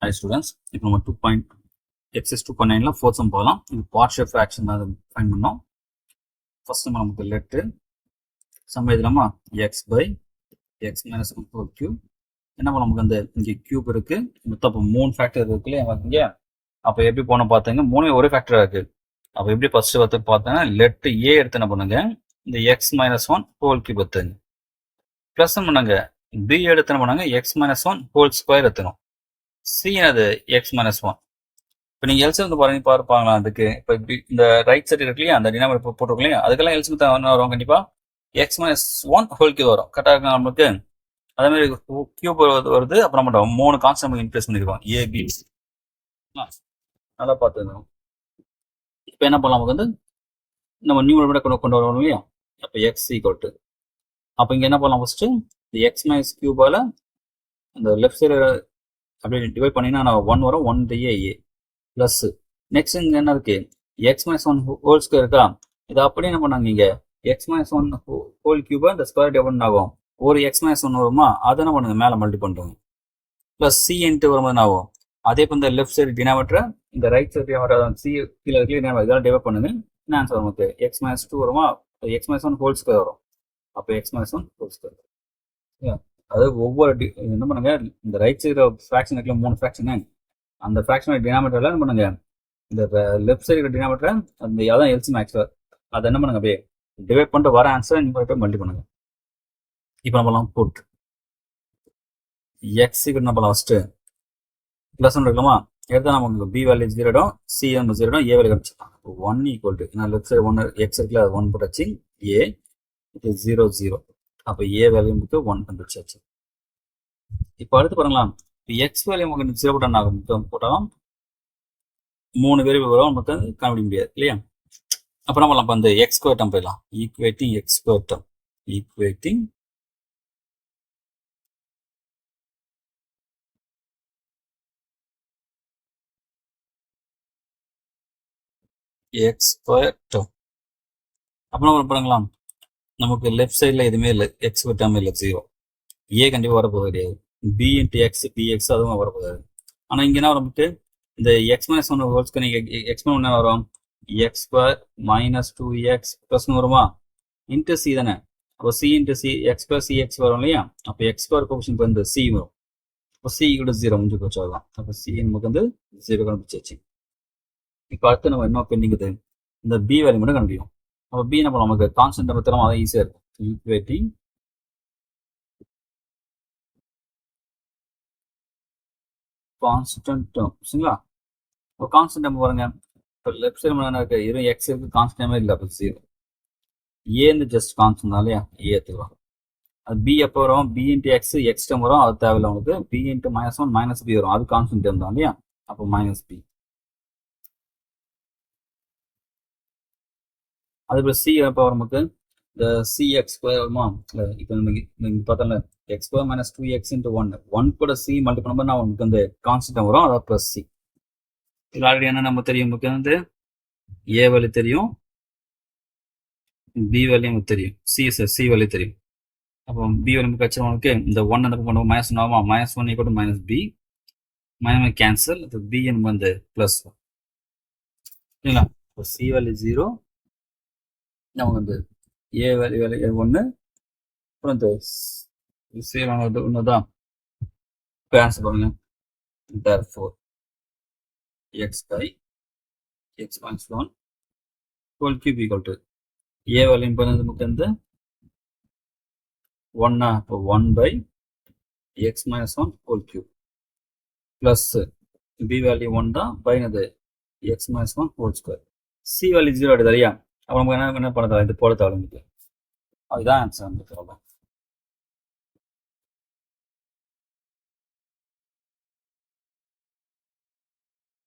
Hi students, இப்போ நம்ம 2.exercise 2.9ல fourth sum போகலாம். இது partial fraction தான் ஃபைண்ட் பண்ணோம். ஃபர்ஸ்ட் நமக்கு லெட் சம் எழுதலாமா? x by x minus 1 whole cube. என்ன பண்ண நமக்கு அந்த இங்கே கியூப் இருக்கு, மொத்தம் அப்போ 3 ஃபேக்டர் இருக்குல்ல இங்க. அப்போ எப்படி போன பார்த்தீங்க, 3 ஒரே ஃபேக்டரா இருக்கு. அப்போ எப்படி ஃபர்ஸ்ட் வந்து பார்த்தீங்கன்னா லெட் ஏ எடுத்து என்ன பண்ணுங்க, இந்த x minus 1 whole cube எடுத்துங்க. ப்ளஸ் பண்ணுங்க b எடுத்து என்ன பண்ணுங்க, x minus 1 whole square எடுத்துணும். c அது x minus 1. இப்போ நீங்கள் எல்சிஎம் வந்து பார்ப்பாங்களா அதுக்கு? இப்போ இப்படி இந்த ரைட் சைடு இருக்கு இல்லையா, அந்த டினாமினேட்டர் போட்டிருக்கோம் இல்லையா, அதுக்கெல்லாம் எல்சிஎம் தான் என்ன வரும், கண்டிப்பாக x minus 1 whole cube வரும். கரெக்டாக இருக்கு நம்மளுக்கு. அதே மாதிரி கியூப் வருது. அப்புறம் நம்ம 3 கான்ஸ்டன்ட் இன்க்ரீஸ் பண்ணிருக்கோம், ஏபி. நல்லா பார்த்துக்கணும். இப்போ என்ன பண்ணலாம், நமக்கு வந்து நம்ம நியூமரேட்டர் கொண்டு வரணும் இல்லையா. அப்போ எக்ஸ் ஈக்குவல் டு, அப்போ இங்கே என்ன பண்ணலாம், ஃபர்ஸ்ட் இந்த எக்ஸ் மைனஸ் கியூபால் அந்த லெஃப்ட் சைடு அப்படியே டிவைட் பண்ணிங்கன்னா 1 வரும், 1 ஏ ப்ளஸ் நெக்ஸ்ட் இங்கே என்ன இருக்கு, எக்ஸ் மைனஸ் 1 ஹோல் ஸ்கொயர் இருக்கா. இது அப்படியே என்ன பண்ணாங்க, இங்கே எக்ஸ் மைனஸ் 1 ஹோல் கியூபா இந்த ஸ்கொயர் டிவைட் ஆகும். ஒரு எக்ஸ் மைனஸ் 1 வருமா, அதை என்ன பண்ணுங்க மேலே மல்டி பண்ணுறோங்க. ப்ளஸ் சி இன்ட்டு வரும்போது என்ன ஆகும், அதே இப்போ இந்த லெஃப்ட் சைடு டினாமினேட்டர் இந்த ரைட் சைடு டினாமினேட்டர் சி கீழே இருக்கு இதெல்லாம் டிவைட் பண்ணுங்க. என்ன ஆன்சர் நமக்கு எக்ஸ் மைனஸ் 2 வருமா, எக்ஸ் மைனஸ் 1 ஹோல் ஸ்கொயர் வரும். அப்போ எக்ஸ் மைனஸ் 1 ஹோல் ஸ்கொயர். அதாவது ஒவ்வொரு என்ன பண்ணுங்க, இந்த ரைட் சைடு ஃப்ராக்ஷன் இருக்குல்ல 3 ஃப்ராக்ஷனு, அந்த ஃப்ராக்ஷனோட டினாமினேட்டர்ல என்ன பண்ணுங்க, இந்த லெஃப்ட் சைடு டினாமினேட்டர் அந்த அதான் எல்சிஎம் ஆக்சுவலாக அதை என்ன பண்ணுங்க அப்படியே டிவைட் பண்ணிட்டு வர ஆன்சரை நீங்கள் போய் மல்டி பண்ணுங்க. இப்போ நம்மலாம் புட் எக்ஸுக்கு என்ன பண்ணலாம், ஃபஸ்ட்டு ப்ளஸ் ஒன்று இருக்கலாமா, எடுத்தால் நமக்கு பி வேல்யூ 0 சி நம்ம 0 ஏ வேல்யூ கிடச்சிக்கலாம். 1 ஈக்குவல் டு நான் லெஃப்ட் சைடு 1 எக்ஸ் இருக்குல்ல, 1 போட்டாச்சு, ஏ இது 0 0. அப்போ ஏ வேல்யூக்கு 1 கண்டுபிடிச்சாச்சு. இப்போ அடுத்து பாருங்களா, இப்போ எக்ஸ் வேல்யூ நமக்கு 0 போட்டால் ஆகும், போட்டாலும் 3 வேரியபிள் வரும், நமக்கு கண்டுபிடிக்க முடியாது இல்லையா. அப்போ நம்ம இப்போ அந்த எக்ஸ் ஸ்கொயர் டேர்ம் போயிடலாம். Equating X square term, equating X square term. அப்புறம் நம்ம பண்ணுங்களாம், நமக்கு லெஃப்ட் சைடில் எதுவுமே இல்லை, எக்ஸ் ஸ்கொயர் டேர்ம் இல்லை, 0. ஏ கண்டிப்பாக வரப்போகுது கிடையாது. பி இன்ட்டு எக்ஸ் பிஎக்ஸ் அதுவும் வரப்போகுது. ஆனால் இங்கே என்ன நமக்கு இந்த எக்ஸ் மைனஸ் 1 ஹோல் ஸ்கொயர், நீங்கள் எக்ஸ் மைனஸ் 1 வரும், X square minus 2x plus வருமா, இன்ட்டு சி தானே. அப்போ C into C X plus C X வரும் இல்லையா. அப்போ எக்ஸ் ஸ்கொயர் கோஷன் இப்போ வந்து சி வரும். இப்போ சி கூட 0 முடிஞ்சு போச்சு, ஆகலாம். அப்போ சி நமக்கு வந்து 0 கண்டுபிடிச்சாச்சு. இப்போ அடுத்து நம்ம என்ன பெண்டிங்குது, இந்த பி வேல்யூ மட்டும் கண்டுபிடிக்கும். அப்போ பி நம்ம நமக்கு கான்ஸ்டன்ட் பத்திரம் அதான் ஈஸியாக இருக்கும். ஈக்குவேட்டிங் கான்ஸ்டன்ட் டேர்ம் சரிங்களா. இப்போ கான்ஸ்டன்ட் டேர்ம் பாருங்க, இப்போ லெஃப்ட் சைடு என்ன இருக்கு, இது எக்ஸ் இருக்கு, கான்ஸ்டன்ட் இல்லை, அப்போ 0. ஏன்னு ஜஸ்ட் கான்ஸ்டன்ட் இல்லையா, ஏ எடுத்துக்கலாம். அது பி எப்போ வரும், B into x x term வரும், அது தேவையில்லை உங்களுக்கு. B into minus 1 minus B வரும், அது கான்ஸ்டன்ட் டேர்ம் தான் இல்லையா. அப்போ மைனஸ் பி. அதுபோல் சி எப்போ வரும் நமக்கு, இந்த சி எக்ஸ் ஸ்கொயர் வருமா. இல்லை இப்போ நமக்கு பார்த்தோம்ல X square minus 2x into 1 கூட சி மல்டி பண்ணும்போது நான் உங்களுக்கு வந்து கான்ஸ்டன்ட் வரும், அதாவது ப்ளஸ் சி. இதில் ஆல்ரெடி என்ன நம்ம தெரியும், நமக்கு வந்து ஏ வேல்யூ தெரியும், பி வேல்யூ நமக்கு தெரியும், சி வேல்யூ தெரியும். அப்போ பி வேல்யூ நமக்கு வச்சு நமக்கு இந்த 1 என்ன பண்ணுவோம், மைனஸ் 1 ஆகுமா, minus 1 equal to minus B, minus cancel, இப்போ பி நம்ம வந்து ப்ளஸ் சரிங்களா. இப்போ சி வேல்யூ 0, நமக்கு வந்து ஏ வேல்யூ 1, அப்புறம் இந்த சி ஒன்று தான். இப்போ ஆன்சர் பாருங்க, therefore x by x minus 1 whole cube equal to a value இப்போ நமக்கு வந்து 1 இப்போ 1 by x minus 1 whole cube plus b value 1 தான் by என்னது x minus 1 whole square. c value 0 எடுத்து இல்லையா. அப்போ நமக்கு என்ன பண்ண தேவை, இது போட தேவை, அதுதான் ஆன்சர் வந்து.